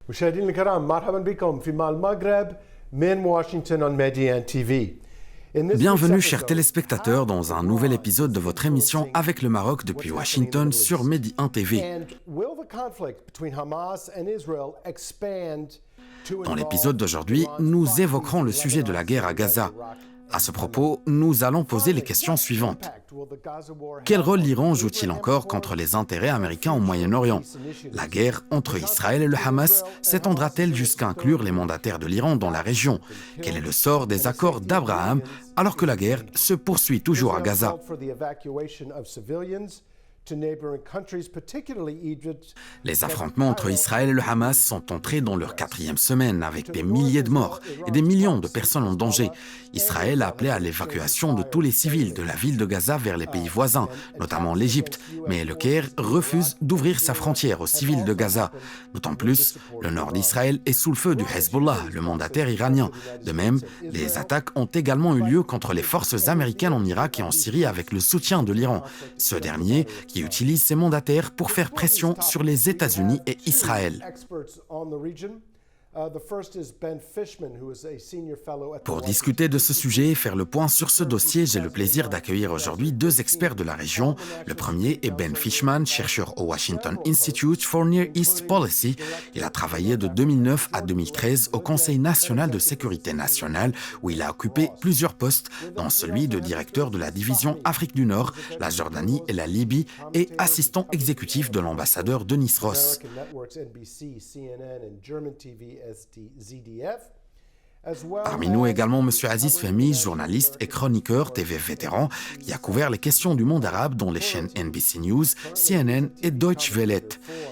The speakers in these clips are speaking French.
مشاهدينا الكرام مرحبا بكم في المغرب من واشنطن on Median TV. Bienvenue chers téléspectateurs dans un nouvel épisode de votre émission Avec le Maroc depuis Washington sur Medi 1 TV. Dans l'épisode d'aujourd'hui, nous évoquerons le sujet de la guerre à Gaza. À ce propos, nous allons poser les questions suivantes. Quel rôle l'Iran joue-t-il encore contre les intérêts américains au Moyen-Orient? La guerre entre Israël et le Hamas s'étendra-t-elle jusqu'à inclure les mandataires de l'Iran dans la région? Quel est le sort des accords d'Abraham alors que la guerre se poursuit toujours à Gaza? Les affrontements entre Israël et le Hamas sont entrés dans leur 4e semaine avec des milliers de morts et des millions de personnes en danger. Israël a appelé à l'évacuation de tous les civils de la ville de Gaza vers les pays voisins, notamment l'Égypte. Mais le Caire refuse d'ouvrir sa frontière aux civils de Gaza. D'autant plus, le nord d'Israël est sous le feu du Hezbollah, le mandataire iranien. De même, les attaques ont également eu lieu contre les forces américaines en Irak et en Syrie avec le soutien de l'Iran. Ce dernier qui utilise ses mandataires pour faire pression sur les États-Unis et Israël. Pour discuter de ce sujet et faire le point sur ce dossier, j'ai le plaisir d'accueillir aujourd'hui 2 experts de la région. Le premier est Ben Fishman, chercheur au Washington Institute for Near East Policy. Il a travaillé de 2009 à 2013 au Conseil national de sécurité nationale, où il a occupé plusieurs postes, dont celui de directeur de la division Afrique du Nord, la Jordanie et la Libye, et assistant exécutif de l'ambassadeur Denis Ross. Parmi nous également M. Aziz Fehmi, journaliste et chroniqueur TV vétéran, qui a couvert les questions du monde arabe dans les chaînes NBC News, CNN et Deutsche Welle.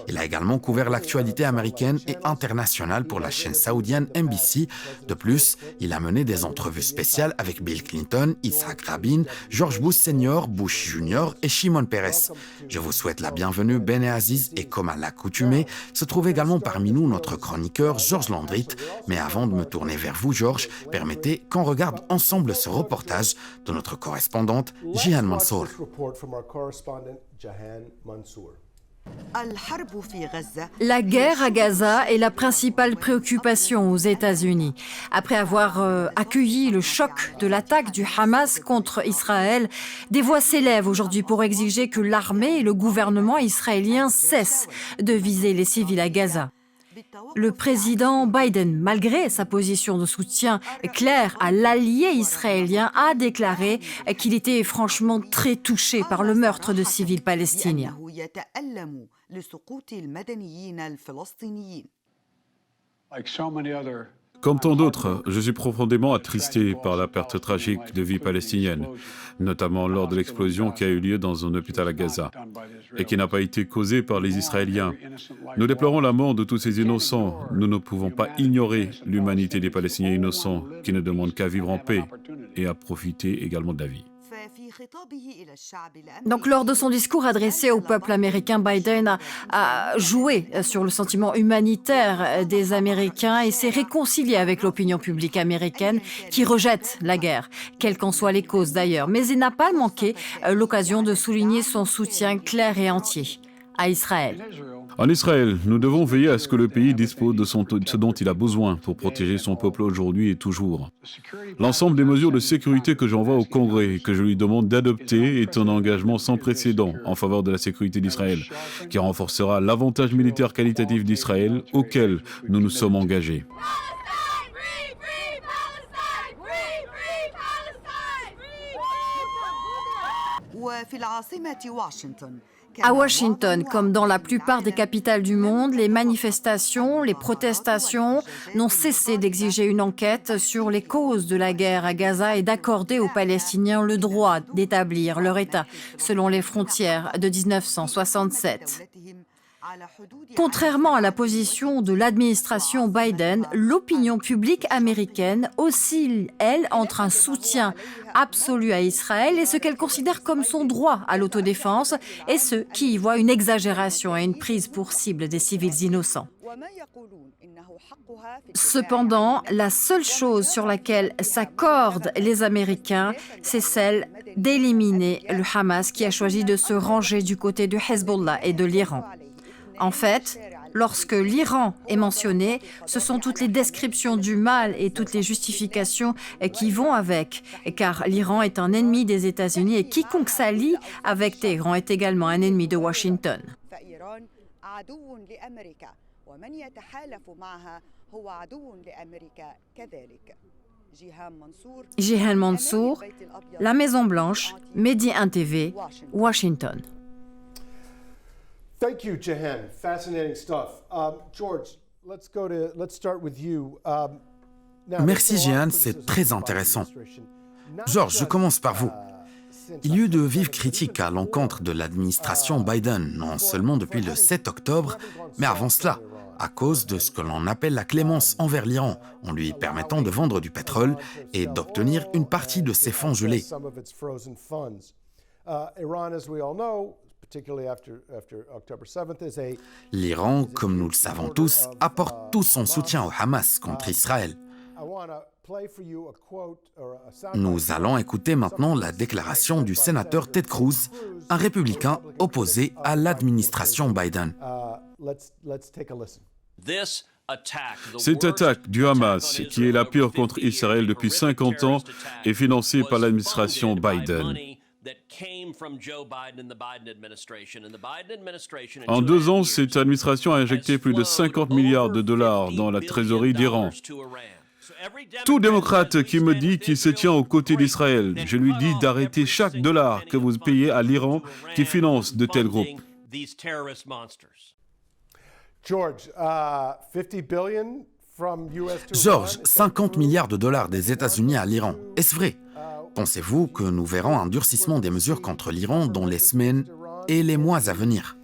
Il a également couvert l'actualité américaine et internationale pour la chaîne saoudienne NBC. De plus, il a mené des entrevues spéciales avec Bill Clinton, Yitzhak Rabin, George Bush Senior, Bush Junior et Shimon Peres. Je vous souhaite la bienvenue, Ben et Aziz, et comme à l'accoutumée, se trouve également parmi nous notre chroniqueur Georges Landrit. Mais avant de me tourner vers vous, Georges, permettez qu'on regarde ensemble ce reportage de notre correspondante Jihan Mansour. La guerre à Gaza est la principale préoccupation aux États-Unis. Après avoir accueilli le choc de l'attaque du Hamas contre Israël, des voix s'élèvent aujourd'hui pour exiger que l'armée et le gouvernement israélien cessent de viser les civils à Gaza. Le président Biden, malgré sa position de soutien claire à l'allié israélien, a déclaré qu'il était franchement très touché par le meurtre de civils palestiniens. Comme tant d'autres, je suis profondément attristé par la perte tragique de vies palestiniennes, notamment lors de l'explosion qui a eu lieu dans un hôpital à Gaza et qui n'a pas été causée par les Israéliens. Nous déplorons la mort de tous ces innocents. Nous ne pouvons pas ignorer l'humanité des Palestiniens innocents qui ne demandent qu'à vivre en paix et à profiter également de la vie. Donc, lors de son discours adressé au peuple américain, Biden a joué sur le sentiment humanitaire des Américains et s'est réconcilié avec l'opinion publique américaine qui rejette la guerre, quelles qu'en soient les causes d'ailleurs. Mais il n'a pas manqué l'occasion de souligner son soutien clair et entier à Israël. En Israël, nous devons veiller à ce que le pays dispose de ce dont il a besoin pour protéger son peuple aujourd'hui et toujours. L'ensemble des mesures de sécurité que j'envoie au Congrès et que je lui demande d'adopter est un engagement sans précédent en faveur de la sécurité d'Israël, qui renforcera l'avantage militaire qualitatif d'Israël auquel nous nous sommes engagés. À Washington, comme dans la plupart des capitales du monde, les manifestations, les protestations n'ont cessé d'exiger une enquête sur les causes de la guerre à Gaza et d'accorder aux Palestiniens le droit d'établir leur État selon les frontières de 1967. Contrairement à la position de l'administration Biden, l'opinion publique américaine oscille, elle, entre un soutien absolu à Israël et ce qu'elle considère comme son droit à l'autodéfense et ceux qui y voient une exagération et une prise pour cible des civils innocents. Cependant, la seule chose sur laquelle s'accordent les Américains, c'est celle d'éliminer le Hamas qui a choisi de se ranger du côté du Hezbollah et de l'Iran. En fait, lorsque l'Iran est mentionné, ce sont toutes les descriptions du mal et toutes les justifications qui vont avec, car l'Iran est un ennemi des États-Unis et quiconque s'allie avec Téhéran est également un ennemi de Washington. Jihan Mansour, La Maison-Blanche, Mehdi TV, Washington. Thank you, Jehan. Fascinating stuff. George, let's start with you. Merci Jehan, c'est très intéressant. George, je commence par vous. Il y a eu de vives critiques à l'encontre de l'administration Biden, non seulement depuis le 7 octobre, mais avant cela, à cause de ce que l'on appelle la clémence envers l'Iran, en lui permettant de vendre du pétrole et d'obtenir une partie de ses fonds gelés. L'Iran, comme nous le savons tous, apporte tout son soutien au Hamas contre Israël. Nous allons écouter maintenant la déclaration du sénateur Ted Cruz, un républicain opposé à l'administration Biden. Cette attaque du Hamas, qui est la pire contre Israël depuis 50 ans, est financée par l'administration Biden. En 2 ans, cette administration a injecté plus de 50 milliards de dollars dans la trésorerie d'Iran. Tout démocrate qui me dit qu'il se tient aux côtés d'Israël, je lui dis d'arrêter chaque dollar que vous payez à l'Iran qui finance de tels groupes. George, 50 milliards de dollars des États-Unis à l'Iran. Est-ce vrai? Pensez-vous que nous verrons un durcissement des mesures contre l'Iran dans les semaines et les mois à venir?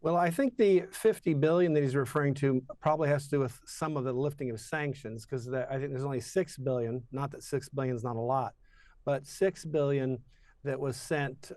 Well, I think the 50 billion that he's referring to probably has to do with some of the lifting of sanctions, because I think there's only 6 billion, not that 6 billion is not a lot, but 6 billion that was sent,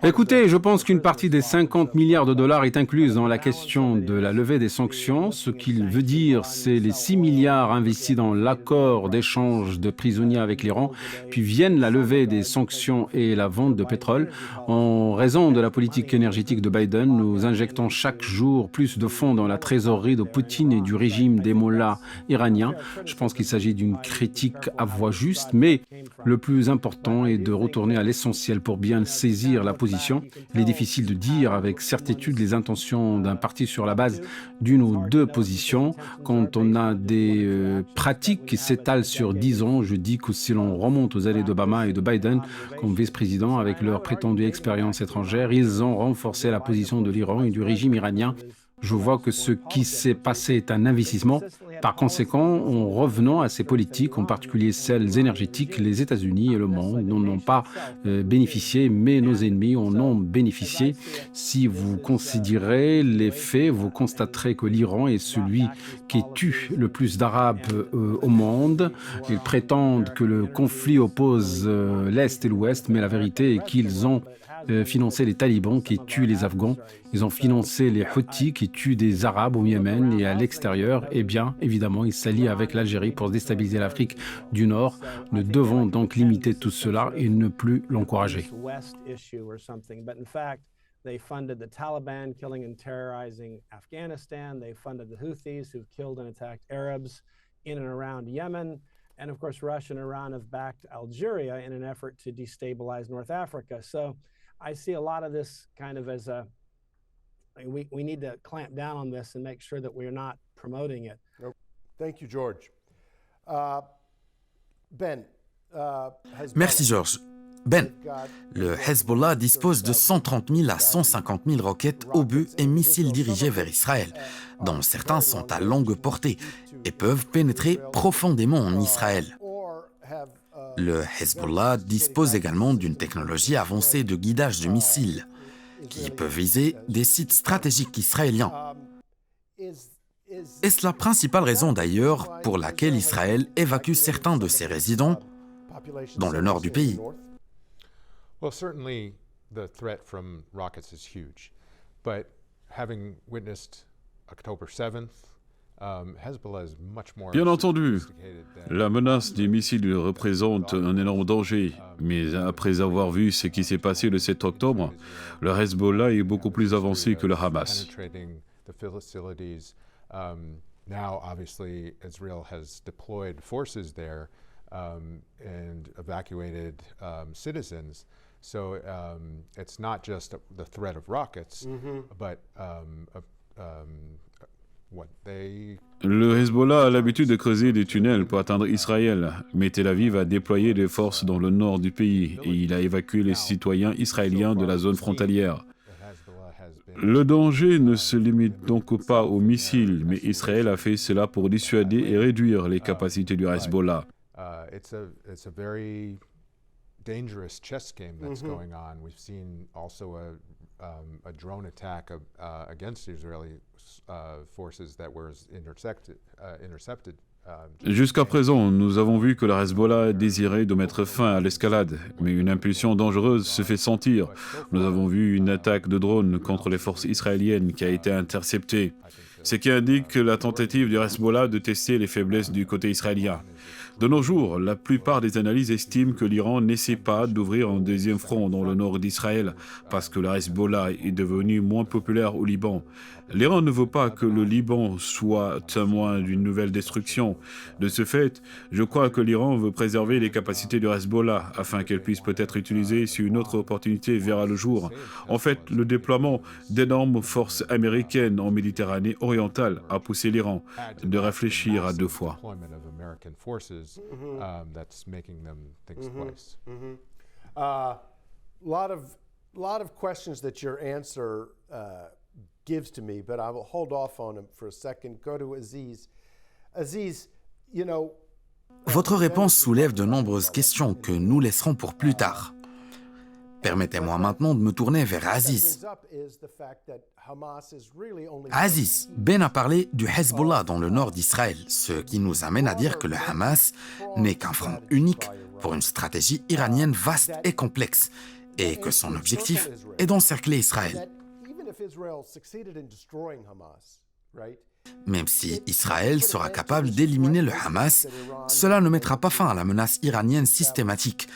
Écoutez, je pense qu'une partie des 50 milliards de dollars est incluse dans la question de la levée des sanctions. Ce qu'il veut dire, c'est les 6 milliards investis dans l'accord d'échange de prisonniers avec l'Iran, puis viennent la levée des sanctions et la vente de pétrole. En raison de la politique énergétique de Biden, nous injectons chaque jour plus de fonds dans la trésorerie de Poutine et du régime des mollahs iraniens. Je pense qu'il s'agit d'une critique à voix juste, mais le plus important est de retourner à l'essentiel pour bien saisir la position. Il est difficile de dire avec certitude les intentions d'un parti sur la base d'une ou deux positions. Quand on a des pratiques qui s'étalent sur 10 ans, je dis que si l'on remonte aux années d'Obama et de Biden comme vice-président avec leur prétendue expérience étrangère, ils ont renforcé la position de l'Iran et du régime iranien. Je vois que ce qui s'est passé est un investissement. Par conséquent, en revenant à ces politiques, en particulier celles énergétiques, les États-Unis et le monde n'en ont pas bénéficié, mais nos ennemis en ont bénéficié. Si vous considérez les faits, vous constaterez que l'Iran est celui qui tue le plus d'Arabes au monde. Ils prétendent que le conflit oppose l'Est et l'Ouest, mais la vérité est qu'ils ont financé les talibans qui tuent les Afghans. Ils ont financé les Houthis qui tuent des Arabes au Yémen et à l'extérieur. Eh bien, évidemment, ils s'allient avec l'Algérie pour déstabiliser l'Afrique du Nord. Nous devons donc limiter tout cela et ne plus l'encourager. They funded the Taliban killing and terrorizing Afghanistan. They funded the Houthis who've killed and attacked Arabs in and around Yemen. And of course, Russia and Iran have backed Algeria in an effort to destabilize North Africa. So I see a lot of this kind of as a, we need to clamp down on this and make sure that we're not promoting it. Thank you, George. Ben. Merci, George. Ben, le Hezbollah dispose de 130 000 à 150 000 roquettes, obus et missiles dirigés vers Israël, dont certains sont à longue portée et peuvent pénétrer profondément en Israël. Le Hezbollah dispose également d'une technologie avancée de guidage de missiles, qui peut viser des sites stratégiques israéliens. Est-ce la principale raison d'ailleurs pour laquelle Israël évacue certains de ses résidents dans le nord du pays? Well, certainly the threat from rockets is huge, but Bien entendu, la menace des missiles représente un énorme danger, mais après avoir vu ce qui s'est passé le 7 octobre, le Hezbollah est beaucoup plus avancé que le Hamas. Now, obviously, Israel has deployed forces there and evacuated citizens. So it's not just the threat of rockets, but what they... Le Hezbollah a l'habitude de creuser des tunnels pour atteindre Israël, mais Tel Aviv a déployé des forces dans le nord du pays et il a évacué les citoyens israéliens de la zone frontalière. Le danger ne se limite donc pas aux missiles, mais Israël a fait cela pour dissuader et réduire les capacités du Hezbollah. It's a very dangerous chess game that's going on. We've seen also a drone attack against Israeli forces that were intercepted. Jusqu'à présent, nous avons vu que le Hezbollah désirait de mettre fin à l'escalade, mais une impulsion dangereuse se fait sentir. Nous avons vu une attaque de drone contre les forces israéliennes qui a été interceptée, ce qui indique la tentative du Hezbollah de tester les faiblesses du côté israélien. De nos jours, la plupart des analyses estiment que l'Iran n'essaie pas d'ouvrir un deuxième front dans le nord d'Israël parce que le Hezbollah est devenu moins populaire au Liban. L'Iran ne veut pas que le Liban soit témoin d'une nouvelle destruction. De ce fait, je crois que l'Iran veut préserver les capacités du Hezbollah afin qu'elles puissent peut-être utiliser si une autre opportunité verra le jour. En fait, le déploiement d'énormes forces américaines en Méditerranée orientale a poussé l'Iran de réfléchir à deux fois. That's making them think twice. Lot of questions that your answer gives to me, but I will hold off on them for a second. Go to Aziz. Aziz, you know. Votre réponse soulève de nombreuses questions que nous laisserons pour plus tard. Permettez-moi maintenant de me tourner vers Aziz. Aziz, Ben a parlé du Hezbollah dans le nord d'Israël, ce qui nous amène à dire que le Hamas n'est qu'un front unique pour une stratégie iranienne vaste et complexe, et que son objectif est d'encercler Israël. Même si Israël sera capable d'éliminer le Hamas, cela ne mettra pas fin à la menace iranienne systématique.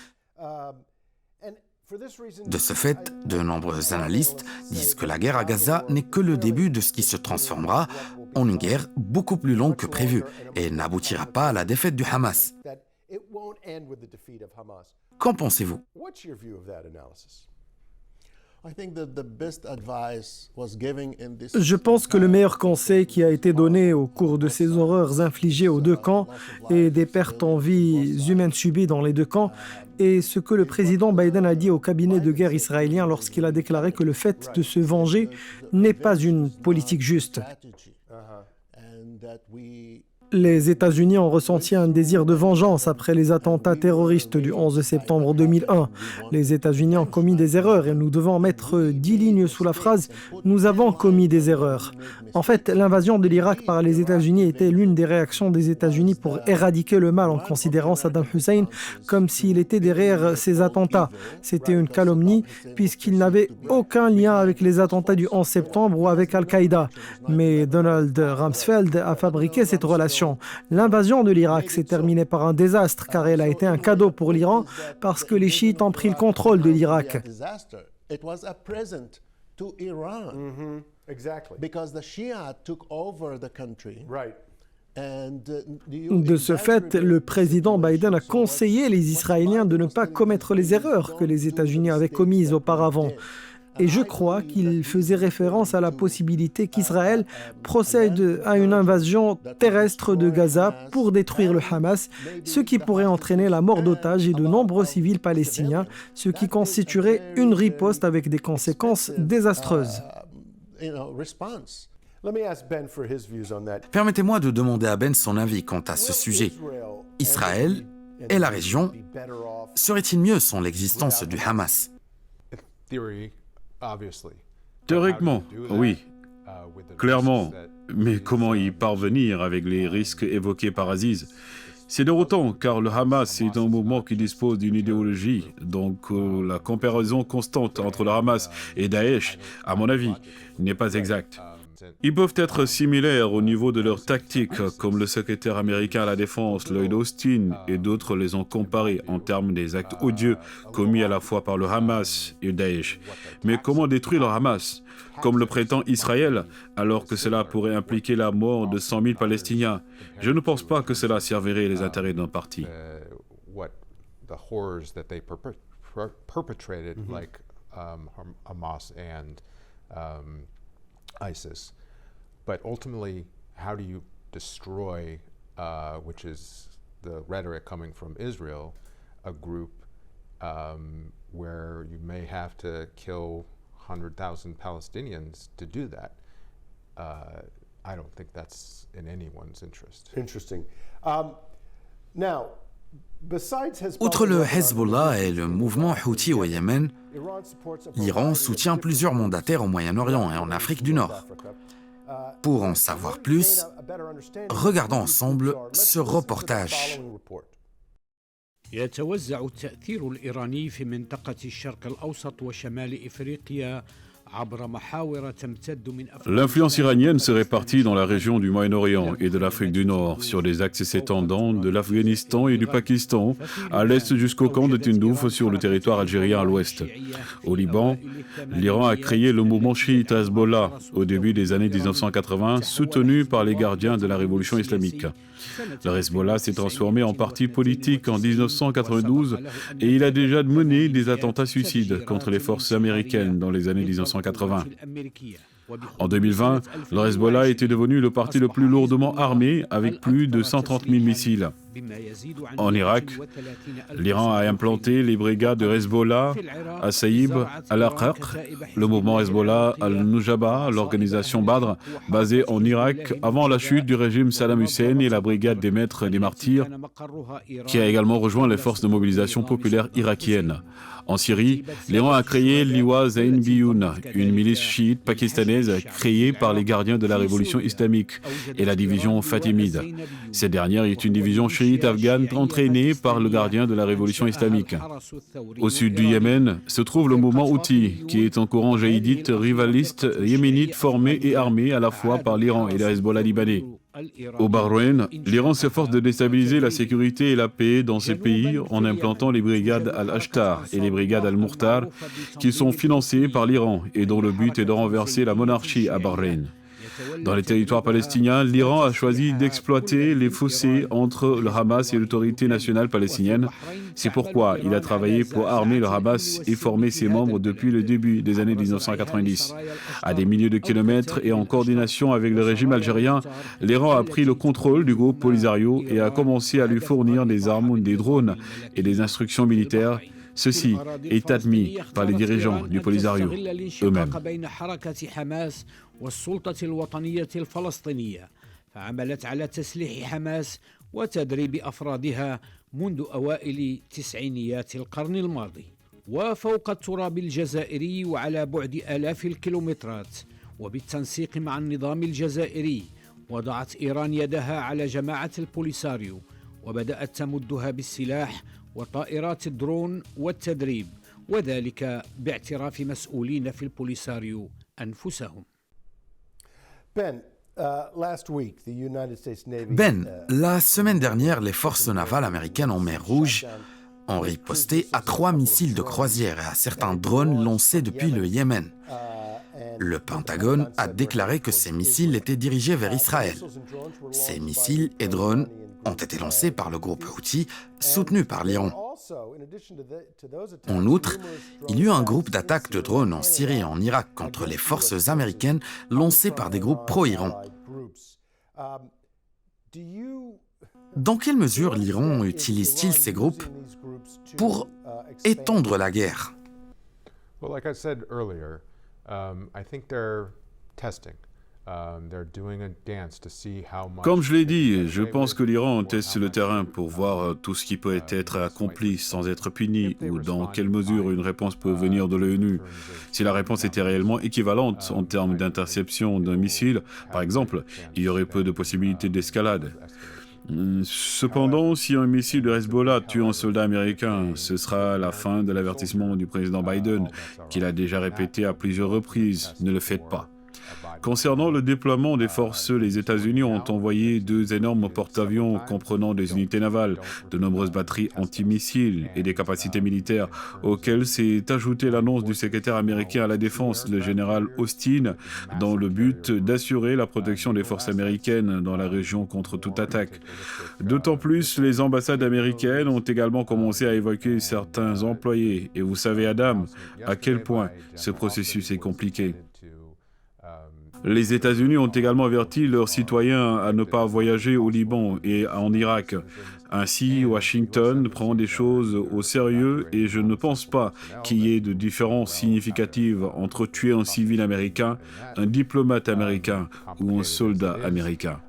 De ce fait, de nombreux analystes disent que la guerre à Gaza n'est que le début de ce qui se transformera en une guerre beaucoup plus longue que prévu et n'aboutira pas à la défaite du Hamas. Qu'en pensez-vous ? Je pense que le meilleur conseil qui a été donné au cours de ces horreurs infligées aux deux camps et des pertes en vies humaines subies dans les deux camps est ce que le président Biden a dit au cabinet de guerre israélien lorsqu'il a déclaré que le fait de se venger n'est pas une politique juste. Les États-Unis ont ressenti un désir de vengeance après les attentats terroristes du 11 septembre 2001. Les États-Unis ont commis des erreurs et nous devons mettre 10 lignes sous la phrase « Nous avons commis des erreurs ». En fait, l'invasion de l'Irak par les États-Unis était l'une des réactions des États-Unis pour éradiquer le mal en considérant Saddam Hussein comme s'il était derrière ces attentats. C'était une calomnie puisqu'il n'avait aucun lien avec les attentats du 11 septembre ou avec Al-Qaïda. Mais Donald Rumsfeld a fabriqué cette relation. L'invasion de l'Irak s'est terminée par un désastre car elle a été un cadeau pour l'Iran parce que les chiites ont pris le contrôle de l'Irak. De ce fait, le président Biden a conseillé les Israéliens de ne pas commettre les erreurs que les États-Unis avaient commises auparavant. Et je crois qu'il faisait référence à la possibilité qu'Israël procède à une invasion terrestre de Gaza pour détruire le Hamas, ce qui pourrait entraîner la mort d'otages et de nombreux civils palestiniens, ce qui constituerait une riposte avec des conséquences désastreuses. Permettez-moi de demander à Ben son avis quant à ce sujet. Israël et la région seraient-ils mieux sans l'existence du Hamas ? Théoriquement, oui, clairement. Mais comment y parvenir avec les risques évoqués par Aziz ? C'est déroutant car le Hamas est un mouvement qui dispose d'une idéologie, donc la comparaison constante entre le Hamas et Daesh, à mon avis, n'est pas exacte. Ils peuvent être similaires au niveau de leur tactique, comme le secrétaire américain à la Défense, Lloyd Austin, et d'autres les ont comparés en termes des actes odieux commis à la fois par le Hamas et Daesh. Mais comment détruire le Hamas, comme le prétend Israël, alors que cela pourrait impliquer la mort de 100 000 Palestiniens? Je ne pense pas que cela servirait les intérêts d'un parti. ISIS. But ultimately, how do you destroy, which is the rhetoric coming from Israel, a group where you may have to kill 100,000 Palestinians to do that? I don't think that's in anyone's interest. Interesting. Now, outre le Hezbollah et le mouvement Houthi au Yémen, l'Iran soutient plusieurs mandataires au Moyen-Orient et en Afrique du Nord. Pour en savoir plus, regardons ensemble ce reportage. يتوزع التأثير الإيراني في منطقة الشرق الأوسط وشمال إفريقيا. L'influence iranienne se répartit dans la région du Moyen-Orient et de l'Afrique du Nord, sur des axes s'étendant de l'Afghanistan et du Pakistan, à l'est jusqu'au camp de Tindouf sur le territoire algérien à l'ouest. Au Liban, l'Iran a créé le mouvement chiite Hezbollah au début des années 1980, soutenu par les gardiens de la révolution islamique. Le Hezbollah s'est transformé en parti politique en 1992 et il a déjà mené des attentats suicides contre les forces américaines dans les années 1980. En 2020, le Hezbollah était devenu le parti le plus lourdement armé avec plus de 130 000 missiles. En Irak, l'Iran a implanté les brigades de Hezbollah à Saïb, al-Aqaq, le mouvement Hezbollah al-Nujaba, l'organisation Badr, basée en Irak avant la chute du régime Saddam Hussein et la brigade des maîtres des martyrs, qui a également rejoint les forces de mobilisation populaire irakiennes. En Syrie, l'Iran a créé l'Iwa Zain Biyun, une milice chiite pakistanaise créée par les gardiens de la révolution islamique et la division fatimide. Cette dernière est une division chiite afghane entraînée par le gardien de la révolution islamique. Au sud du Yémen se trouve le mouvement Houthi, qui est un courant jaïdite rivaliste yéménite formé et armé à la fois par l'Iran et le Hezbollah libanais. Au Bahreïn, l'Iran s'efforce de déstabiliser la sécurité et la paix dans ces pays en implantant les brigades Al-Ashtar et les brigades Al-Mukhtar qui sont financées par l'Iran et dont le but est de renverser la monarchie à Bahreïn. Dans les territoires palestiniens, l'Iran a choisi d'exploiter les fossés entre le Hamas et l'autorité nationale palestinienne. C'est pourquoi il a travaillé pour armer le Hamas et former ses membres depuis le début des années 1990. À des milliers de kilomètres et en coordination avec le régime algérien, l'Iran a pris le contrôle du groupe Polisario et a commencé à lui fournir des armes, des drones et des instructions militaires. Ceci est admis par les dirigeants du Polisario eux-mêmes. والسلطة الوطنية الفلسطينية فعملت على تسليح حماس وتدريب أفرادها منذ أوائل تسعينيات القرن الماضي وفوق التراب الجزائري وعلى بعد آلاف الكيلومترات وبالتنسيق مع النظام الجزائري وضعت إيران يدها على جماعة البوليساريو وبدأت تمدها بالسلاح وطائرات الدرون والتدريب وذلك باعتراف مسؤولين في البوليساريو أنفسهم. Ben, la semaine dernière, les forces navales américaines en mer Rouge ont riposté à 3 missiles de croisière et à certains drones lancés depuis le Yémen. Le Pentagone a déclaré que ces missiles étaient dirigés vers Israël. Ces missiles et drones ont été lancés par le groupe Houthi, soutenu par l'Iran. En outre, il y a eu un groupe d'attaques de drones en Syrie et en Irak contre les forces américaines lancées par des groupes pro-Iran. Dans quelle mesure l'Iran utilise-t-il ces groupes pour étendre la guerre? Well, like I said earlier, I think they're testing. Comme je l'ai dit, je pense que l'Iran teste le terrain pour voir tout ce qui peut être accompli sans être puni ou dans quelle mesure une réponse peut venir de l'ONU. Si la réponse était réellement équivalente en termes d'interception d'un missile, par exemple, il y aurait peu de possibilités d'escalade. Cependant, si un missile de Hezbollah tue un soldat américain, ce sera la fin de l'avertissement du président Biden, qu'il a déjà répété à plusieurs reprises. Ne le faites pas. Concernant le déploiement des forces, les États-Unis ont envoyé 2 énormes porte-avions comprenant des unités navales, de nombreuses batteries antimissiles et des capacités militaires, auxquelles s'est ajoutée l'annonce du secrétaire américain à la Défense, le général Austin, dans le but d'assurer la protection des forces américaines dans la région contre toute attaque. D'autant plus, les ambassades américaines ont également commencé à évacuer certains employés. Et vous savez, Adam, à quel point ce processus est compliqué. Les États-Unis ont également averti leurs citoyens à ne pas voyager au Liban et en Irak. Ainsi, Washington prend des choses au sérieux et je ne pense pas qu'il y ait de différence significative entre tuer un civil américain, un diplomate américain ou un soldat américain.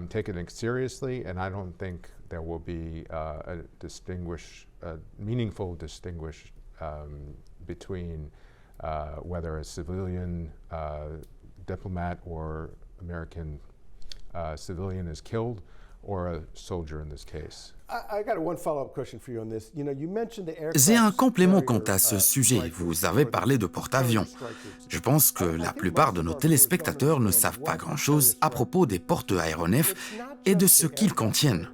Taking it seriously, and I don't think there will be meaningful distinguish between whether a civilian diplomat or American civilian is killed or a soldier in this case. I got one follow-up question for you on this. You mentioned the aircraft. J'ai un complément quant à ce sujet. Vous avez parlé de porte-avions. Je pense que la plupart de nos téléspectateurs ne savent pas grand-chose à propos des porte-aéronefs et de ce qu'ils contiennent.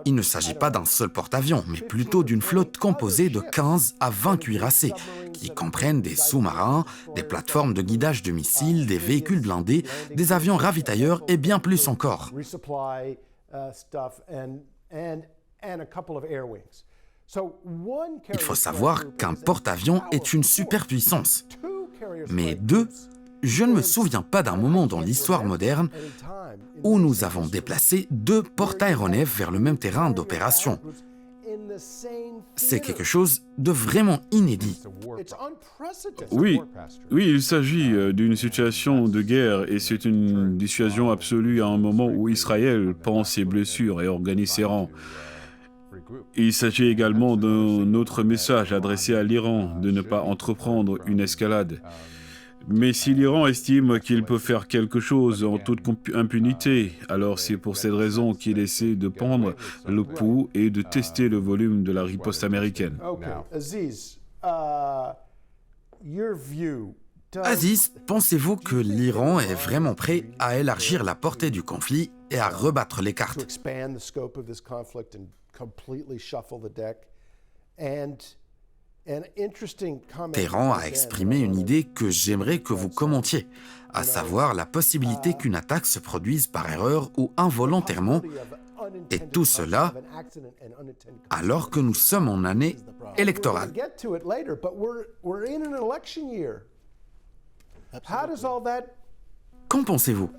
Il ne s'agit pas d'un seul porte-avions, mais plutôt d'une flotte composée de 15 à 20 cuirassés, qui comprennent des sous-marins, des plateformes de guidage de missiles, des véhicules blindés, des avions ravitailleurs et bien plus encore. Il faut savoir qu'un porte-avions est une superpuissance. Mais 2, je ne me souviens pas d'un moment dans l'histoire moderne où nous avons déplacé 2 porte-aéronefs vers le même terrain d'opération. C'est quelque chose de vraiment inédit. Oui, il s'agit d'une situation de guerre et c'est une dissuasion absolue à un moment où Israël pense ses blessures et organise ses rangs. Il s'agit également d'un autre message adressé à l'Iran de ne pas entreprendre une escalade. Mais si l'Iran estime qu'il peut faire quelque chose en toute impunité, alors c'est pour cette raison qu'il essaie de prendre le pouls et de tester le volume de la riposte américaine. Aziz, pensez-vous que l'Iran est vraiment prêt à élargir la portée du conflit et à rebattre les cartes? Téhéran a exprimé une idée que j'aimerais que vous commentiez, à savoir la possibilité qu'une attaque se produise par erreur ou involontairement, et tout cela alors que nous sommes en année électorale. Qu'en pensez-vous?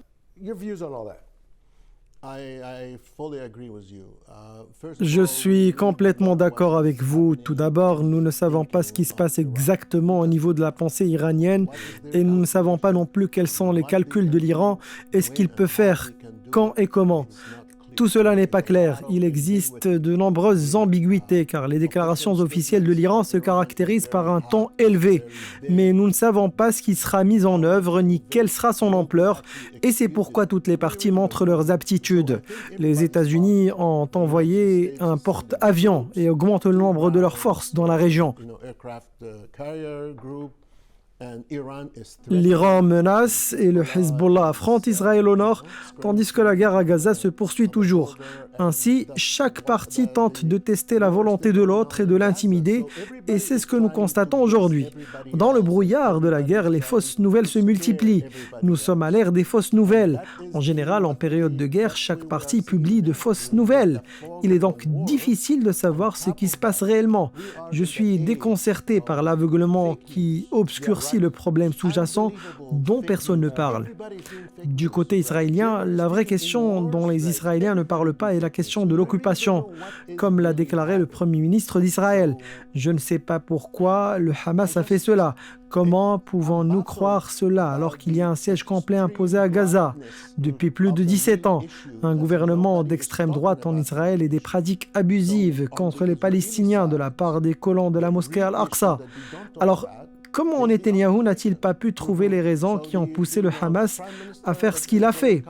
Je suis complètement d'accord avec vous. Tout d'abord, nous ne savons pas ce qui se passe exactement au niveau de la pensée iranienne et nous ne savons pas non plus quels sont les calculs de l'Iran et ce qu'il peut faire, quand et comment. Tout cela n'est pas clair. Il existe de nombreuses ambiguïtés car les déclarations officielles de l'Iran se caractérisent par un ton élevé. Mais nous ne savons pas ce qui sera mis en œuvre ni quelle sera son ampleur et c'est pourquoi toutes les parties montrent leurs aptitudes. Les États-Unis ont envoyé un porte-avions et augmentent le nombre de leurs forces dans la région. L'Iran menace et le Hezbollah affronte Israël au nord, tandis que la guerre à Gaza se poursuit toujours. Ainsi, chaque partie tente de tester la volonté de l'autre et de l'intimider, et c'est ce que nous constatons aujourd'hui. Dans le brouillard de la guerre, les fausses nouvelles se multiplient. Nous sommes à l'ère des fausses nouvelles. En général, en période de guerre, chaque partie publie de fausses nouvelles. Il est donc difficile de savoir ce qui se passe réellement. Je suis déconcerté par l'aveuglement qui obscurcit aussi le problème sous-jacent dont personne ne parle. Du côté israélien, la vraie question dont les Israéliens ne parlent pas est la question de l'occupation, comme l'a déclaré le Premier ministre d'Israël. Je ne sais pas pourquoi le Hamas a fait cela. Comment pouvons-nous croire cela alors qu'il y a un siège complet imposé à Gaza depuis plus de 17 ans, un gouvernement d'extrême droite en Israël et des pratiques abusives contre les Palestiniens de la part des colons de la mosquée Al-Aqsa. Alors, comment Netanyahou n'a-t-il pas pu trouver les raisons qui ont poussé le Hamas à faire ce qu'il a fait?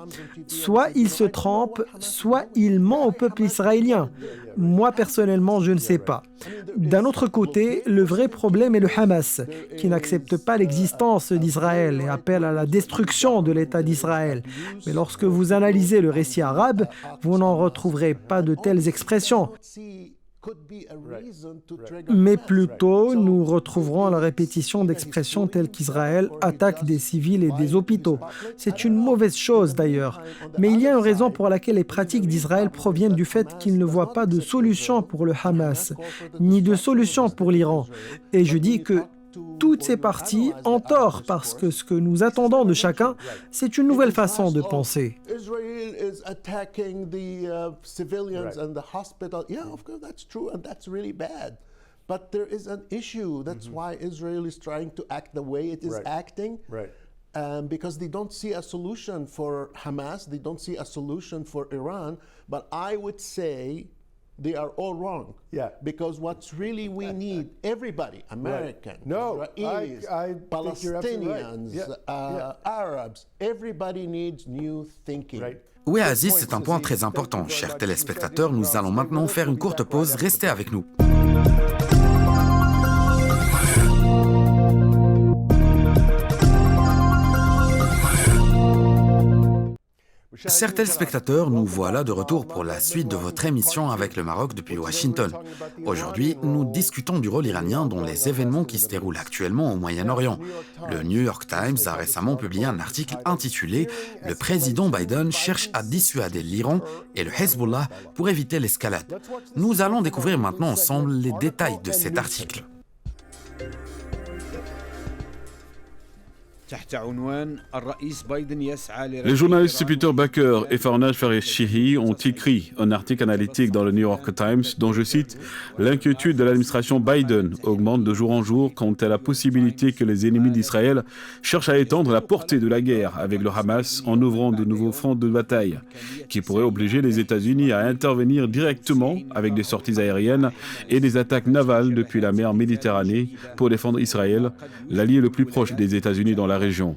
Soit il se trompe, soit il ment au peuple israélien. Moi, personnellement, je ne sais pas. D'un autre côté, le vrai problème est le Hamas, qui n'accepte pas l'existence d'Israël et appelle à la destruction de l'État d'Israël. Mais lorsque vous analysez le récit arabe, vous n'en retrouverez pas de telles expressions. Mais plutôt, nous retrouverons la répétition d'expressions telles qu'Israël attaque des civils et des hôpitaux. C'est une mauvaise chose d'ailleurs. Mais il y a une raison pour laquelle les pratiques d'Israël proviennent du fait qu'il ne voit pas de solution pour le Hamas, ni de solution pour l'Iran. Et je dis que toutes ces parties ont tort parce que ce que nous attendons de chacun, c'est une nouvelle façon de penser. Israel is attacking the civilians and the hospital. Yeah, of course, that's true, and that's really bad. But there is an issue. That's why Israel is trying to act the way it is acting. Because they don't see a solution for Hamas, they don't see a solution for Iran. But I would say they are all wrong. Because what's really we need, everybody, Americans, Israelis, Palestinians, Arabs, everybody needs new thinking. Oui, Aziz, c'est un point très important. Chers téléspectateurs, nous allons maintenant faire une courte pause. Restez avec nous. Chers téléspectateurs, nous voilà de retour pour la suite de votre émission avec le Maroc depuis Washington. Aujourd'hui, nous discutons du rôle iranien dans les événements qui se déroulent actuellement au Moyen-Orient. Le New York Times a récemment publié un article intitulé « Le président Biden cherche à dissuader l'Iran et le Hezbollah pour éviter l'escalade ». Nous allons découvrir maintenant ensemble les détails de cet article. Les journalistes Peter Baker et Farnaz Fareshchihi ont écrit un article analytique dans le New York Times dont je cite « L'inquiétude de l'administration Biden augmente de jour en jour quant à la possibilité que les ennemis d'Israël cherchent à étendre la portée de la guerre avec le Hamas en ouvrant de nouveaux fronts de bataille, qui pourraient obliger les États-Unis à intervenir directement avec des sorties aériennes et des attaques navales depuis la mer Méditerranée pour défendre Israël, l'allié le plus proche des États-Unis dans la région.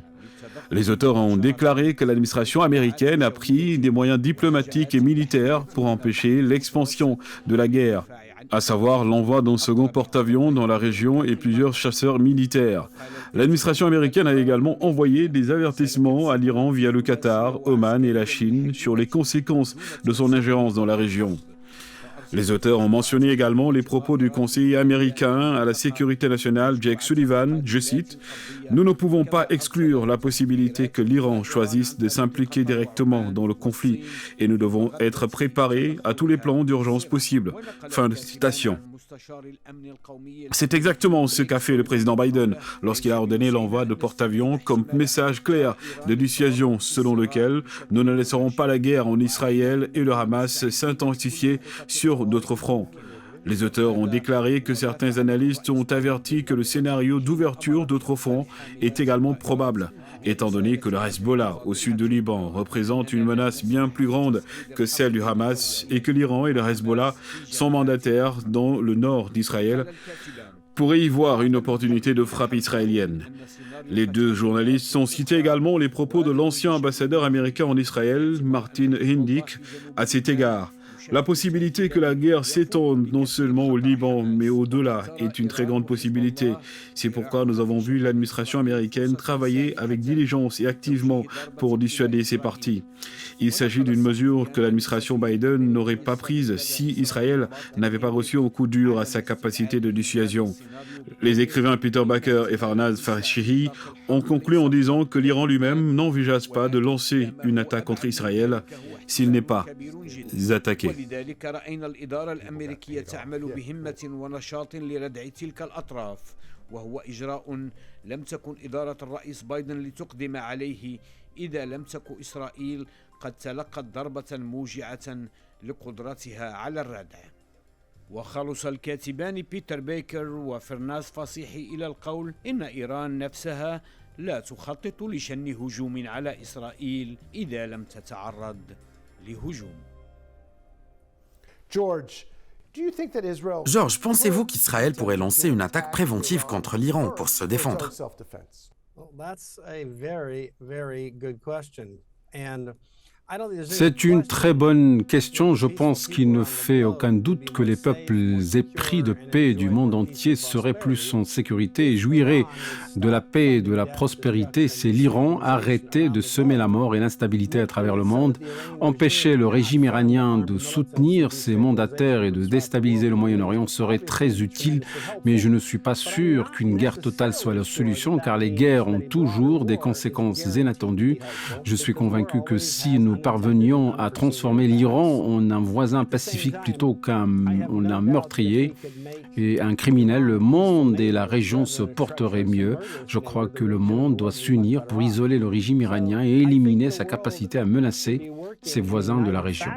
Les auteurs ont déclaré que l'administration américaine a pris des moyens diplomatiques et militaires pour empêcher l'expansion de la guerre, à savoir l'envoi d'un second porte-avions dans la région et plusieurs chasseurs militaires. L'administration américaine a également envoyé des avertissements à l'Iran via le Qatar, Oman et la Chine sur les conséquences de son ingérence dans la région. Les auteurs ont mentionné également les propos du conseiller américain à la sécurité nationale Jake Sullivan, je cite « Nous ne pouvons pas exclure la possibilité que l'Iran choisisse de s'impliquer directement dans le conflit et nous devons être préparés à tous les plans d'urgence possibles. » Fin de citation. C'est exactement ce qu'a fait le président Biden lorsqu'il a ordonné l'envoi de porte-avions comme message clair de dissuasion selon lequel nous ne laisserons pas la guerre en Israël et le Hamas s'intensifier sur d'autres fronts. Les auteurs ont déclaré que certains analystes ont averti que le scénario d'ouverture d'autres fronts est également probable, étant donné que le Hezbollah au sud du Liban représente une menace bien plus grande que celle du Hamas et que l'Iran et le Hezbollah sont mandataires dans le nord d'Israël, pourraient y voir une opportunité de frappe israélienne. Les deux journalistes ont cité également les propos de l'ancien ambassadeur américain en Israël, Martin Hindick, à cet égard. La possibilité que la guerre s'étende non seulement au Liban, mais au-delà, est une très grande possibilité. C'est pourquoi nous avons vu l'administration américaine travailler avec diligence et activement pour dissuader ces partis. Il s'agit d'une mesure que l'administration Biden n'aurait pas prise si Israël n'avait pas reçu un coup dur à sa capacité de dissuasion. Les écrivains Peter Baker et Farnaz Fareshchihi ont conclu en disant que l'Iran lui-même n'envisage pas de lancer une attaque contre Israël s'il n'est pas attaqué. وهو إجراء لم تكن إدارة الرئيس بايدن لتقدم عليه إذا لم تكن إسرائيل قد تلقت ضربة موجعة لقدرتها على الردع. وخلص الكاتبان بيتر بيكر وفرناس فصيحي إلى القول إن إيران نفسها لا تخطط لشن هجوم على إسرائيل إذا لم تتعرض لهجوم. George, pensez-vous qu'Israël pourrait lancer une attaque préventive contre l'Iran pour se défendre? That's a very, very good question. And C'est une très bonne question. Je pense qu'il ne fait aucun doute que les peuples épris de paix du monde entier seraient plus en sécurité et jouiraient de la paix et de la prospérité si l'Iran arrêtait de semer la mort et l'instabilité à travers le monde, empêcher le régime iranien de soutenir ses mandataires et de déstabiliser le Moyen-Orient serait très utile, mais je ne suis pas sûr qu'une guerre totale soit la solution, car les guerres ont toujours des conséquences inattendues. Je suis convaincu que si nous parvenions à transformer l'Iran en un voisin pacifique plutôt qu'en un meurtrier et un criminel, le monde et la région se porteraient mieux. Je crois que le monde doit s'unir pour isoler le régime iranien et éliminer sa capacité à menacer ses voisins de la région.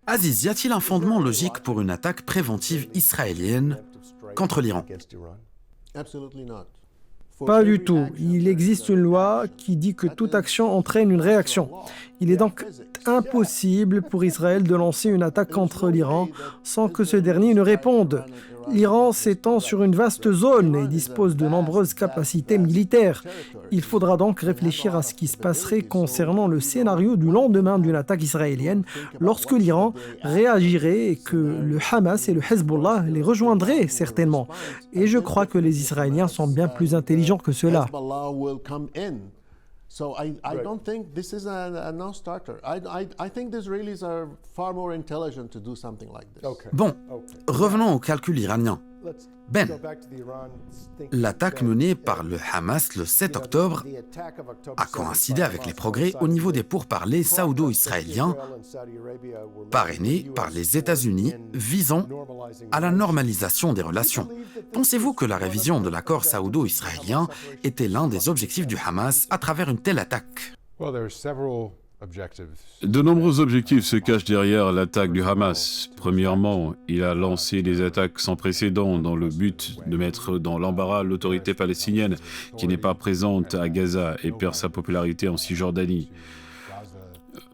Aziz, y a-t-il un fondement logique pour une attaque préventive israélienne contre l'Iran? Pas du tout. Il existe une loi qui dit que toute action entraîne une réaction. Il est donc impossible pour Israël de lancer une attaque contre l'Iran sans que ce dernier ne réponde. L'Iran s'étend sur une vaste zone et dispose de nombreuses capacités militaires. Il faudra donc réfléchir à ce qui se passerait concernant le scénario du lendemain d'une attaque israélienne lorsque l'Iran réagirait et que le Hamas et le Hezbollah les rejoindraient certainement. Et je crois que les Israéliens sont bien plus intelligents que cela. So I don't think this is a non-starter. I think the Israelis are far more intelligent to do something like this. Bon, revenons au calcul iranien. Ben, l'attaque menée par le Hamas le 7 octobre a coïncidé avec les progrès au niveau des pourparlers saoudo-israéliens parrainés par les États-Unis visant à la normalisation des relations. Pensez-vous que la révision de l'accord saoudo-israélien était l'un des objectifs du Hamas à travers une telle attaque? De nombreux objectifs se cachent derrière l'attaque du Hamas. Premièrement, il a lancé des attaques sans précédent dans le but de mettre dans l'embarras l'autorité palestinienne qui n'est pas présente à Gaza et perd sa popularité en Cisjordanie.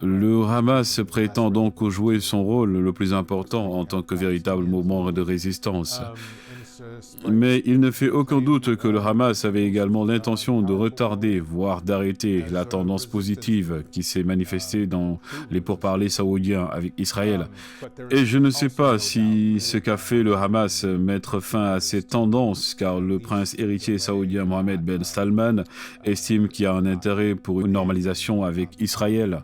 Le Hamas prétend donc jouer son rôle le plus important en tant que véritable mouvement de résistance. Mais il ne fait aucun doute que le Hamas avait également l'intention de retarder, voire d'arrêter la tendance positive qui s'est manifestée dans les pourparlers saoudiens avec Israël. Et je ne sais pas si ce qu'a fait le Hamas mettre fin à ces tendances, car le prince héritier saoudien Mohammed Ben Salman estime qu'il y a un intérêt pour une normalisation avec Israël.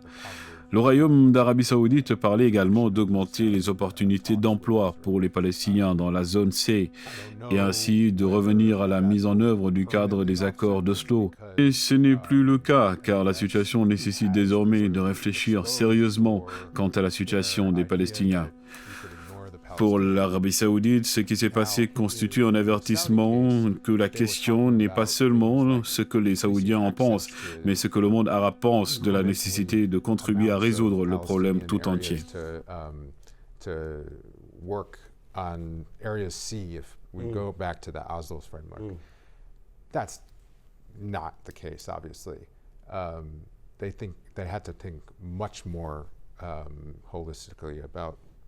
Le royaume d'Arabie saoudite parlait également d'augmenter les opportunités d'emploi pour les Palestiniens dans la zone C et ainsi de revenir à la mise en œuvre du cadre des accords d'Oslo. Et ce n'est plus le cas car la situation nécessite désormais de réfléchir sérieusement quant à la situation des Palestiniens. Pour l'Arabie saoudite, ce qui s'est passé constitue un avertissement que la question n'est pas seulement ce que les Saoudiens en pensent, mais ce que le monde arabe pense de la nécessité de contribuer à résoudre le problème tout entier.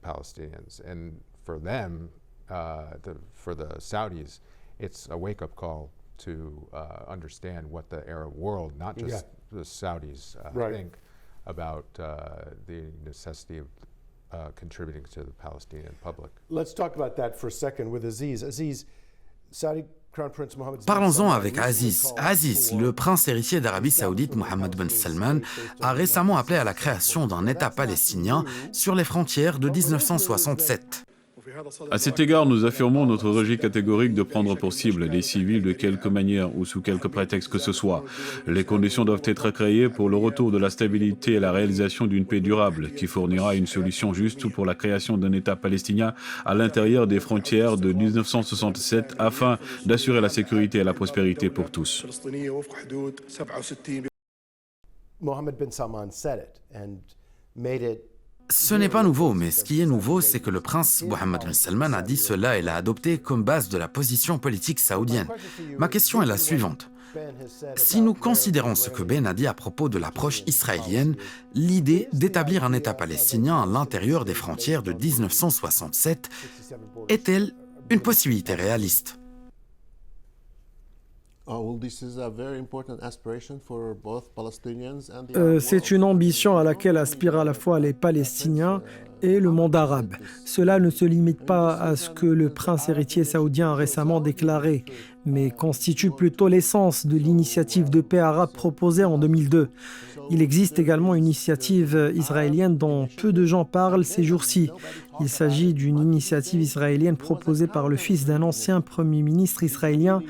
Palestinians, and for them, for the Saudis, it's a wake-up call to understand what the Arab world, not just the Saudis, think about the necessity of contributing to the Palestinian public. Let's talk about that for a second with Aziz. Aziz, Saudi Parlons-en avec Aziz. Aziz, le prince héritier d'Arabie saoudite Mohammed Ben Salman, a récemment appelé à la création d'un État palestinien sur les frontières de 1967. À cet égard, nous affirmons notre rejet catégorique de prendre pour cible les civils de quelque manière ou sous quelque prétexte que ce soit. Les conditions doivent être créées pour le retour de la stabilité et la réalisation d'une paix durable qui fournira une solution juste pour la création d'un État palestinien à l'intérieur des frontières de 1967 afin d'assurer la sécurité et la prospérité pour tous. Mohammed bin Salman said it and made it. Ce n'est pas nouveau, mais ce qui est nouveau, c'est que le prince Mohammed bin Salman a dit cela et l'a adopté comme base de la position politique saoudienne. Ma question est la suivante. Si nous considérons ce que Ben a dit à propos de l'approche israélienne, l'idée d'établir un État palestinien à l'intérieur des frontières de 1967 est-elle une possibilité réaliste? C'est une ambition à laquelle aspirent à la fois les Palestiniens et le monde arabe. Cela ne se limite pas à ce que le prince héritier saoudien a récemment déclaré, mais constitue plutôt l'essence de l'initiative de paix arabe proposée en 2002. Il existe également une initiative israélienne dont peu de gens parlent ces jours-ci. Il s'agit d'une initiative israélienne proposée par le fils d'un ancien premier ministre israélien,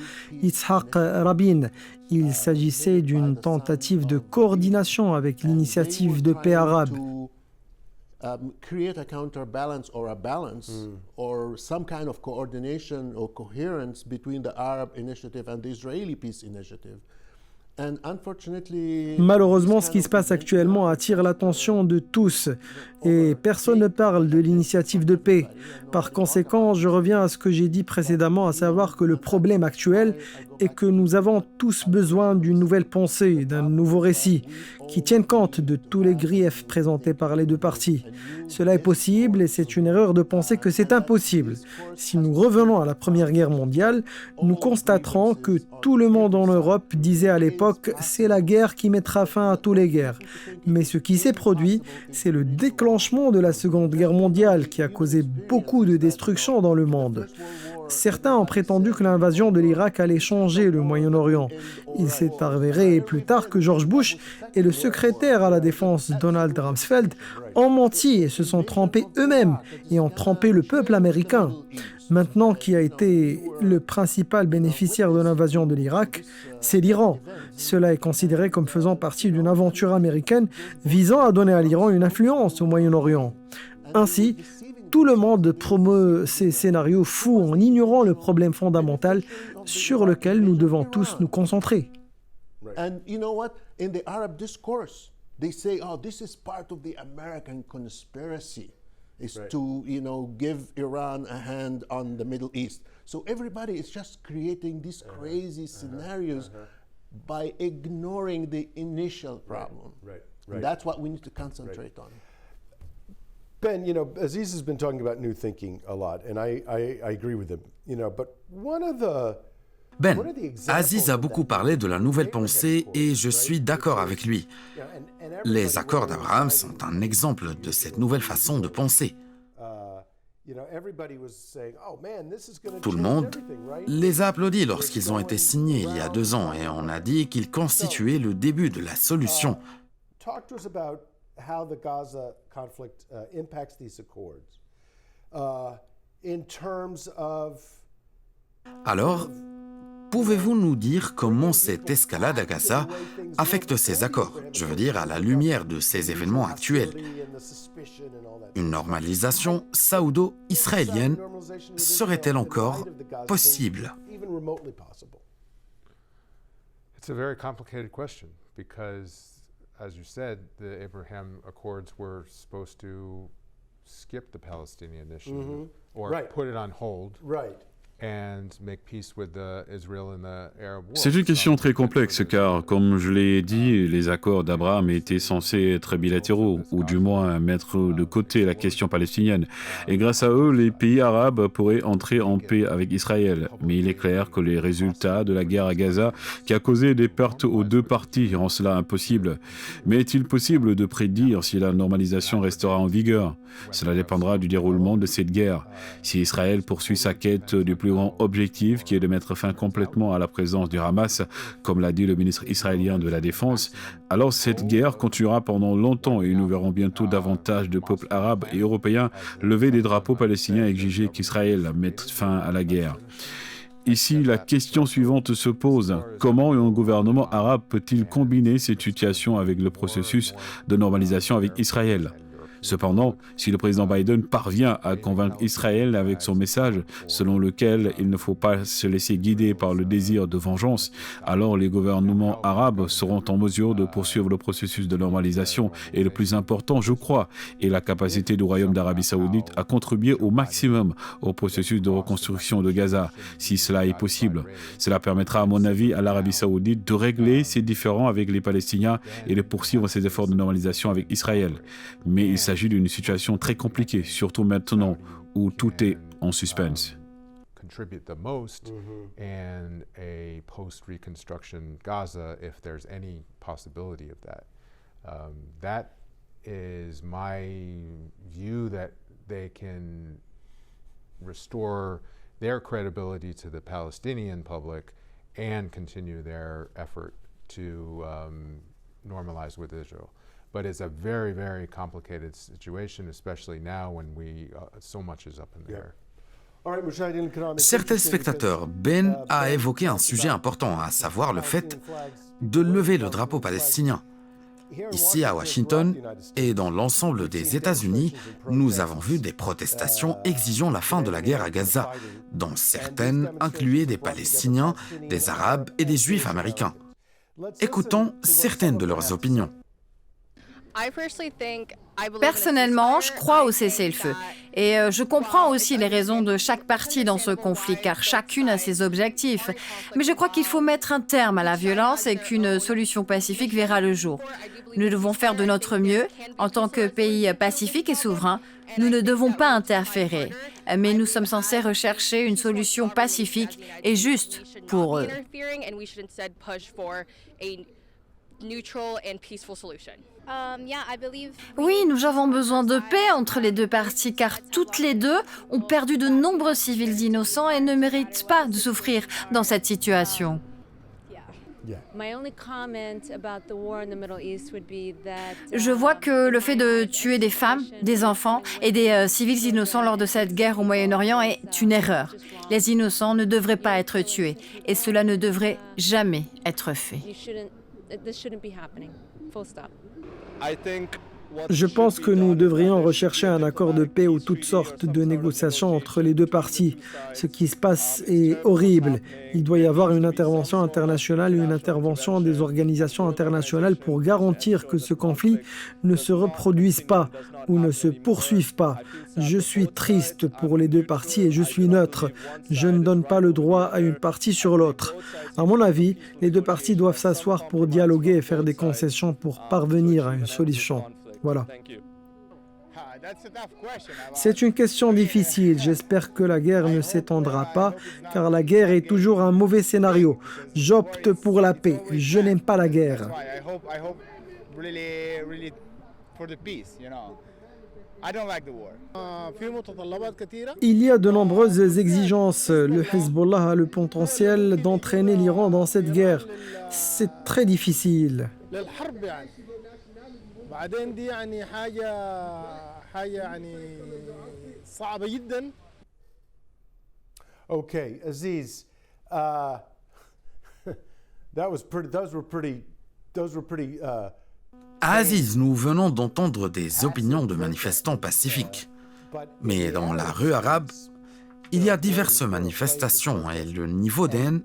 Yitzhak Rabin. Il s'agissait d'une tentative de coordination avec l'initiative de paix arabe. Create a counterbalance or a balance or some kind of coordination or coherence between the Arab initiative and the Israeli peace initiative. Malheureusement, ce qui se passe actuellement attire l'attention de tous et personne ne parle de l'initiative de paix. Par conséquent, je reviens à ce que j'ai dit précédemment, à savoir que le problème actuel est que nous avons tous besoin d'une nouvelle pensée, d'un nouveau récit, qui tienne compte de tous les griefs présentés par les deux parties. Cela est possible et c'est une erreur de penser que c'est impossible. Si nous revenons à la Première Guerre mondiale, nous constaterons que tout le monde en Europe disait à l'époque « c'est la guerre qui mettra fin à toutes les guerres ». Mais ce qui s'est produit, c'est le déclenchement de la Seconde Guerre mondiale qui a causé beaucoup de destruction dans le monde. Certains ont prétendu que l'invasion de l'Irak allait changer le Moyen-Orient. Il s'est avéré plus tard que George Bush et le secrétaire à la défense Donald Rumsfeld ont menti et se sont trompés eux-mêmes et ont trompé le peuple américain. Maintenant, qui a été le principal bénéficiaire de l'invasion de l'Irak, c'est l'Iran. Cela est considéré comme faisant partie d'une aventure américaine visant à donner à l'Iran une influence au Moyen-Orient. Ainsi, tout le monde promeut ces scénarios fous en ignorant le problème fondamental sur lequel nous devons tous nous concentrer. And you know what? In the Arab discourse, they say, "Oh, this is part of the American conspiracy, is to, give Iran a hand on the Middle East." So everybody is just creating these crazy scenarios by ignoring the initial problem. And that's what we need to concentrate on. Ben, Aziz has been talking about new thinking a lot, and I agree with him. But one of the Ben, Aziz a beaucoup parlé de la nouvelle pensée et je suis d'accord avec lui. Les accords d'Abraham sont un exemple de cette nouvelle façon de penser. Tout le monde les a applaudis lorsqu'ils ont été signés il y a 2 ans et on a dit qu'ils constituaient le début de la solution. How the Gaza conflict impacts these accords in terms of. Alors, pouvez-vous nous dire comment cette escalade à Gaza affecte ces accords? Je veux dire, à la lumière de ces événements actuels. Une normalisation saoudo-israélienne serait-elle encore possible? It's a very complicated question because, as you said, the Abraham Accords were supposed to skip the Palestinian initiative or put it on hold. C'est une question très complexe car, comme je l'ai dit, les accords d'Abraham étaient censés être bilatéraux, ou du moins mettre de côté la question palestinienne. Et grâce à eux, les pays arabes pourraient entrer en paix avec Israël. Mais il est clair que les résultats de la guerre à Gaza, qui a causé des pertes aux deux parties, rend cela impossible. Mais est-il possible de prédire si la normalisation restera en vigueur? Cela dépendra du déroulement de cette guerre. Si Israël poursuit sa quête du plus grand objectif, qui est de mettre fin complètement à la présence du Hamas, comme l'a dit le ministre israélien de la Défense, alors cette guerre continuera pendant longtemps et nous verrons bientôt davantage de peuples arabes et européens lever des drapeaux palestiniens et exiger qu'Israël mette fin à la guerre. Ici, la question suivante se pose. Comment un gouvernement arabe peut-il combiner cette situation avec le processus de normalisation avec Israël ? Cependant, si le président Biden parvient à convaincre Israël avec son message selon lequel il ne faut pas se laisser guider par le désir de vengeance, alors les gouvernements arabes seront en mesure de poursuivre le processus de normalisation. Et le plus important, je crois, est la capacité du Royaume d'Arabie Saoudite à contribuer au maximum au processus de reconstruction de Gaza, si cela est possible. Cela permettra, à mon avis, à l'Arabie Saoudite de régler ses différends avec les Palestiniens et de poursuivre ses efforts de normalisation avec Israël. Mais il s'agit d'une situation très compliquée, surtout maintenant où tout est en suspense. Contribute the most in a post-reconstruction Gaza if there's any possibility of that. That is my view, that they can restore their credibility to the Palestinian public and continue their effort to normalize with Israel. But it's a very, very complicated situation, especially now when so much is up in the air. Chers téléspectateurs, Ben a évoqué un sujet important, à savoir le fait de lever le drapeau palestinien. Ici à Washington et dans l'ensemble des États-Unis, nous avons vu des protestations exigeant la fin de la guerre à Gaza, dont certaines incluaient des Palestiniens, des Arabes et des Juifs américains. Écoutons certaines de leurs opinions. Personnellement, je crois au cessez-le-feu. Et je comprends aussi les raisons de chaque partie dans ce conflit, car chacune a ses objectifs. Mais je crois qu'il faut mettre un terme à la violence et qu'une solution pacifique verra le jour. Nous devons faire de notre mieux. En tant que pays pacifique et souverain, nous ne devons pas interférer. Mais nous sommes censés rechercher une solution pacifique et juste pour eux. Oui, nous avons besoin de paix entre les deux parties, car toutes les deux ont perdu de nombreux civils innocents et ne méritent pas de souffrir dans cette situation. Je vois que le fait de tuer des femmes, des enfants et des civils innocents lors de cette guerre au Moyen-Orient est une erreur. Les innocents ne devraient pas être tués et cela ne devrait jamais être fait. Je pense que nous devrions rechercher un accord de paix ou toutes sortes de négociations entre les deux parties. Ce qui se passe est horrible. Il doit y avoir une intervention internationale et une intervention des organisations internationales pour garantir que ce conflit ne se reproduise pas ou ne se poursuive pas. Je suis triste pour les deux parties et je suis neutre. Je ne donne pas le droit à une partie sur l'autre. À mon avis, les deux parties doivent s'asseoir pour dialoguer et faire des concessions pour parvenir à une solution. Voilà. C'est une question difficile. J'espère que la guerre ne s'étendra pas, car la guerre est toujours un mauvais scénario. J'opte pour la paix. Je n'aime pas la guerre. Il y a de nombreuses exigences. Le Hezbollah a le potentiel d'entraîner l'Iran dans cette guerre. C'est très difficile. Okay, Aziz, those were pretty. Aziz, nous venons d'entendre des opinions de manifestants pacifiques. Mais dans la rue arabe, il y a diverses manifestations et le niveau de haine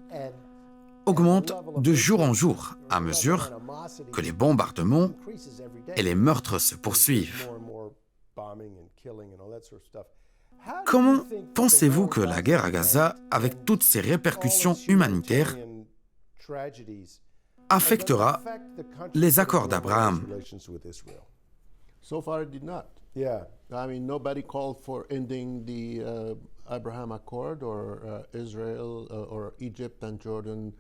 augmente de jour en jour à mesure que les bombardements et les meurtres se poursuivent. Comment pensez-vous que la guerre à Gaza, avec toutes ses répercussions humanitaires, affectera les accords d'Abraham? So far, it did not. Yeah. I mean, nobody called for ending the Abraham Accord or Israel or Egypt and Jordan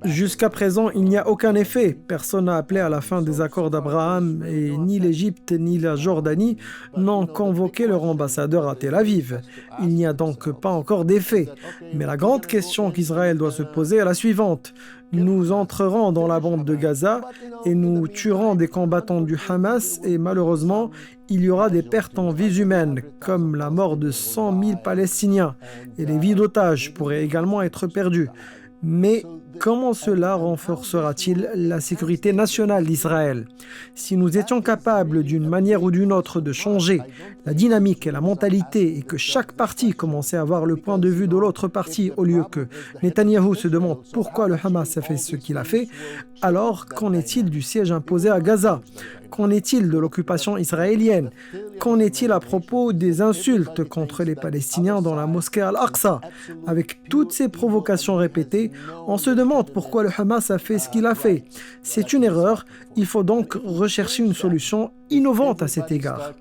Jusqu'à présent, il n'y a aucun effet. Personne n'a appelé à la fin des accords d'Abraham et ni l'Égypte ni la Jordanie n'ont convoqué leur ambassadeur à Tel Aviv. Il n'y a donc pas encore d'effet. Mais la grande question qu'Israël doit se poser est la suivante. Nous entrerons dans la bande de Gaza et nous tuerons des combattants du Hamas et malheureusement, il y aura des pertes en vies humaines, comme la mort de 100 000 Palestiniens et les vies d'otages pourraient également être perdues. Mais comment cela renforcera-t-il la sécurité nationale d'Israël ? Si nous étions capables d'une manière ou d'une autre de changer la dynamique et la mentalité et que chaque parti commençait à voir le point de vue de l'autre parti au lieu que Netanyahou se demande pourquoi le Hamas a fait ce qu'il a fait, alors qu'en est-il du siège imposé à Gaza ? Qu'en est-il de l'occupation israélienne ? Qu'en est-il à propos des insultes contre les Palestiniens dans la mosquée Al-Aqsa ? Avec toutes ces provocations répétées, on se demande pourquoi le Hamas a fait ce qu'il a fait. C'est une erreur. Il faut donc rechercher une solution innovante à cet égard.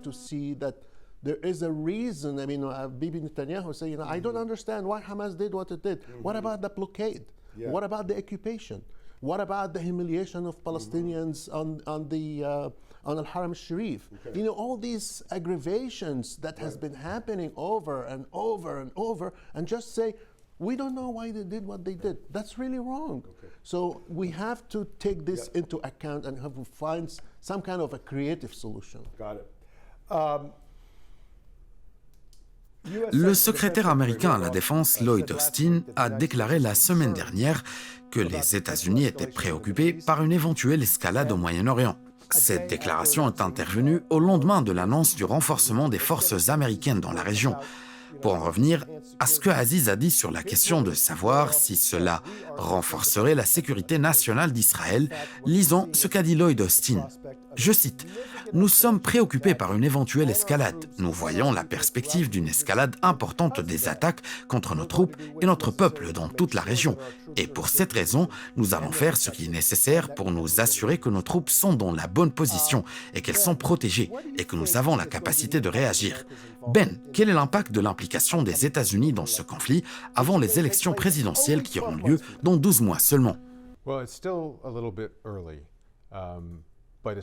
There is a reason. I mean, Bibi Netanyahu said, I don't understand why Hamas did what it did. What about the blockade? What about the occupation? What about the humiliation of Palestinians on Al-Haram al-Sharif? You know, all these aggravations that has been happening over and over and over, and just say, we don't know why they did what they did. That's really wrong. So we have to take this into account and have to find some kind of a creative solution. Got it. Le secrétaire américain à la Défense, Lloyd Austin, a déclaré la semaine dernière que les États-Unis étaient préoccupés par une éventuelle escalade au Moyen-Orient. Cette déclaration est intervenue au lendemain de l'annonce du renforcement des forces américaines dans la région. Pour en revenir à ce que Aziz a dit sur la question de savoir si cela renforcerait la sécurité nationale d'Israël, lisons ce qu'a dit Lloyd Austin. Je cite, « Nous sommes préoccupés par une éventuelle escalade. Nous voyons la perspective d'une escalade importante des attaques contre nos troupes et notre peuple dans toute la région. Et pour cette raison, nous allons faire ce qui est nécessaire pour nous assurer que nos troupes sont dans la bonne position et qu'elles sont protégées et que nous avons la capacité de réagir. » Ben, quel est l'impact de l'implication des États-Unis dans ce conflit avant les élections présidentielles qui auront lieu dans 12 mois seulement? Well, it's still a little bit early. But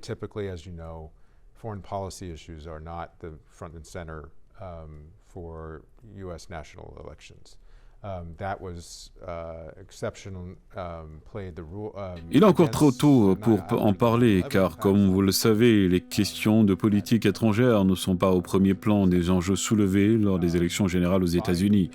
typically, as you know, foreign policy issues are not the front and center for U.S. national elections. That was exceptional. Played the rule. Il est encore trop tôt pour en parler, car comme vous le savez, les questions de politique étrangère ne sont pas au premier plan des enjeux soulevés lors des élections générales aux États-Unis.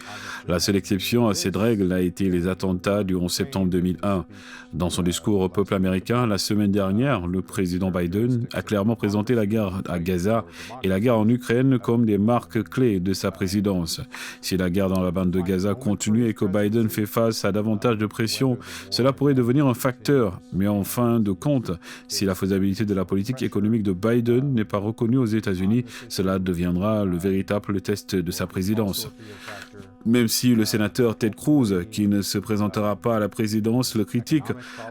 La seule exception à cette règle a été les attentats du 11 septembre 2001. Dans son discours au peuple américain la semaine dernière, le président Biden a clairement présenté la guerre à Gaza et la guerre en Ukraine comme des marques clés de sa présidence. Si la guerre dans la bande de Gaza continue et que Biden fait face à davantage de pression, cela pourrait devenir un facteur. Mais en fin de compte, si la faisabilité de la politique économique de Biden n'est pas reconnue aux États-Unis, cela deviendra le véritable test de sa présidence. Même si le sénateur Ted Cruz, qui ne se présentera pas à la présidence, le critique,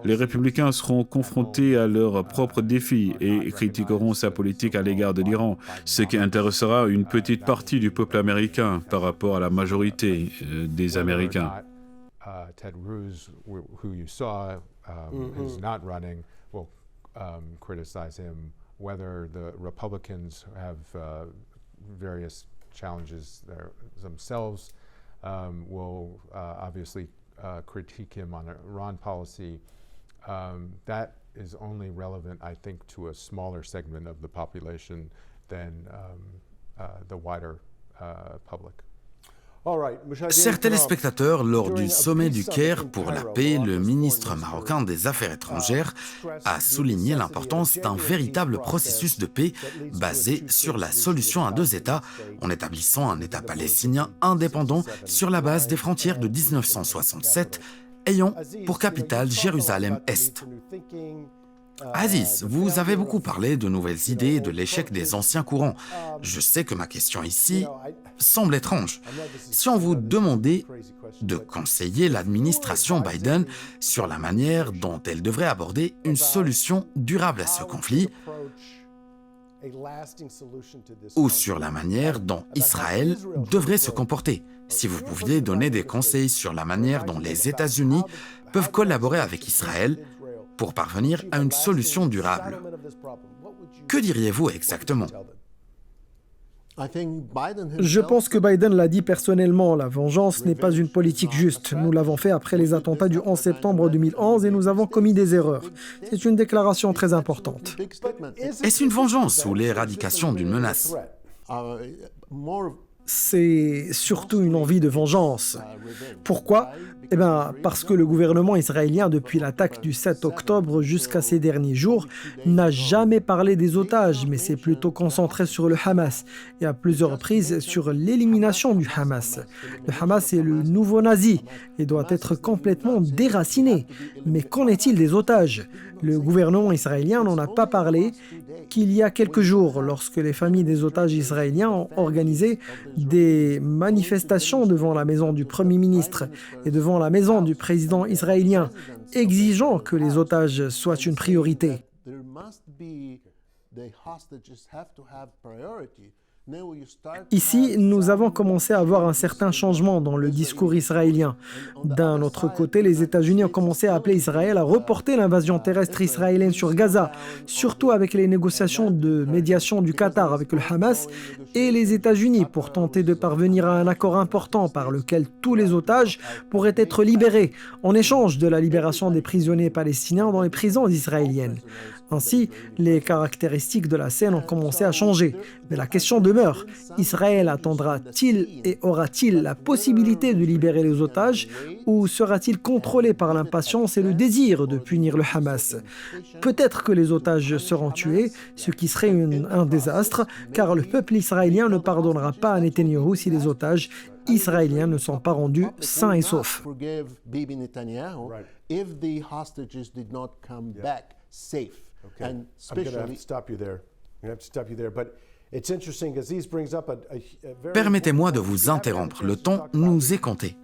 les républicains seront confrontés à leurs propres défis et critiqueront sa politique à l'égard de l'Iran, ce qui intéressera une petite partie du peuple américain par rapport à la majorité des Américains. Ted Cruz, who you saw is not running, will criticize him. Whether the Republicans have various challenges themselves will obviously critique him on Iran policy. That is only relevant, I think, to a smaller segment of the population than the wider public. Chers téléspectateurs, lors du sommet du Caire pour la paix, le ministre marocain des Affaires étrangères a souligné l'importance d'un véritable processus de paix basé sur la solution à deux États, en établissant un État palestinien indépendant sur la base des frontières de 1967, ayant pour capitale Jérusalem-Est. Aziz, vous avez beaucoup parlé de nouvelles idées et de l'échec des anciens courants. Je sais que ma question ici semble étrange. Si on vous demandait de conseiller l'administration Biden sur la manière dont elle devrait aborder une solution durable à ce conflit, ou sur la manière dont Israël devrait se comporter. Si vous pouviez donner des conseils sur la manière dont les États-Unis peuvent collaborer avec Israël pour parvenir à une solution durable, que diriez-vous exactement ? Je pense que Biden l'a dit personnellement, la vengeance n'est pas une politique juste. Nous l'avons fait après les attentats du 11 septembre 2011 et nous avons commis des erreurs. C'est une déclaration très importante. Est-ce une vengeance ou l'éradication d'une menace ? C'est surtout une envie de vengeance. Pourquoi ? Parce que le gouvernement israélien, depuis l'attaque du 7 octobre jusqu'à ces derniers jours, n'a jamais parlé des otages, mais s'est plutôt concentré sur le Hamas, et à plusieurs reprises sur l'élimination du Hamas. Le Hamas est le nouveau nazi et doit être complètement déraciné. Mais qu'en est-il des otages ? Le gouvernement israélien n'en a pas parlé qu'il y a quelques jours, lorsque les familles des otages israéliens ont organisé des manifestations devant la maison du Premier ministre et devant la maison du président israélien, exigeant que les otages soient une priorité. Ici, nous avons commencé à voir un certain changement dans le discours israélien. D'un autre côté, les États-Unis ont commencé à appeler Israël à reporter l'invasion terrestre israélienne sur Gaza, surtout avec les négociations de médiation du Qatar avec le Hamas et les États-Unis pour tenter de parvenir à un accord important par lequel tous les otages pourraient être libérés en échange de la libération des prisonniers palestiniens dans les prisons israéliennes. Ainsi, les caractéristiques de la scène ont commencé à changer. Mais la question demeure, Israël attendra-t-il et aura-t-il la possibilité de libérer les otages ou sera-t-il contrôlé par l'impatience et le désir de punir le Hamas ? Peut-être que les otages seront tués, ce qui serait un désastre, car le peuple israélien ne pardonnera pas à Netanyahou si les otages israéliens ne sont pas rendus sains et saufs. Okay. I'm going to have to stop you there. But it's interesting. Aziz brings up a very... Permettez-moi de vous interrompre, le temps nous est compté.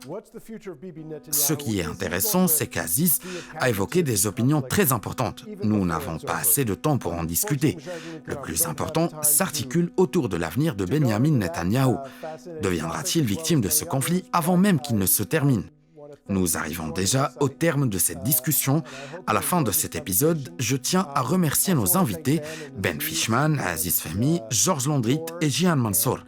Ce qui est intéressant, c'est qu'Aziz a évoqué des opinions très importantes. Nous n'avons pas assez de temps pour en discuter. Le plus important s'articule autour de l'avenir de Benjamin Netanyahou. Deviendra-t-il victime de ce conflit avant même qu'il ne se termine ? Nous arrivons déjà au terme de cette discussion. À la fin de cet épisode, je tiens à remercier nos invités, Ben Fishman, Aziz Fehmi, Georges Londrit et Jihan Mansour.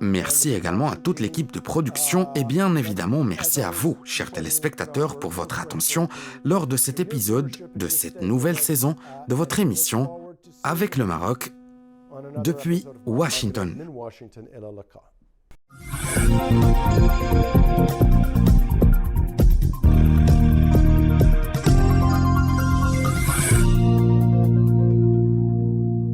Merci également à toute l'équipe de production et bien évidemment merci à vous, chers téléspectateurs, pour votre attention lors de cet épisode de cette nouvelle saison de votre émission Avec le Maroc depuis Washington.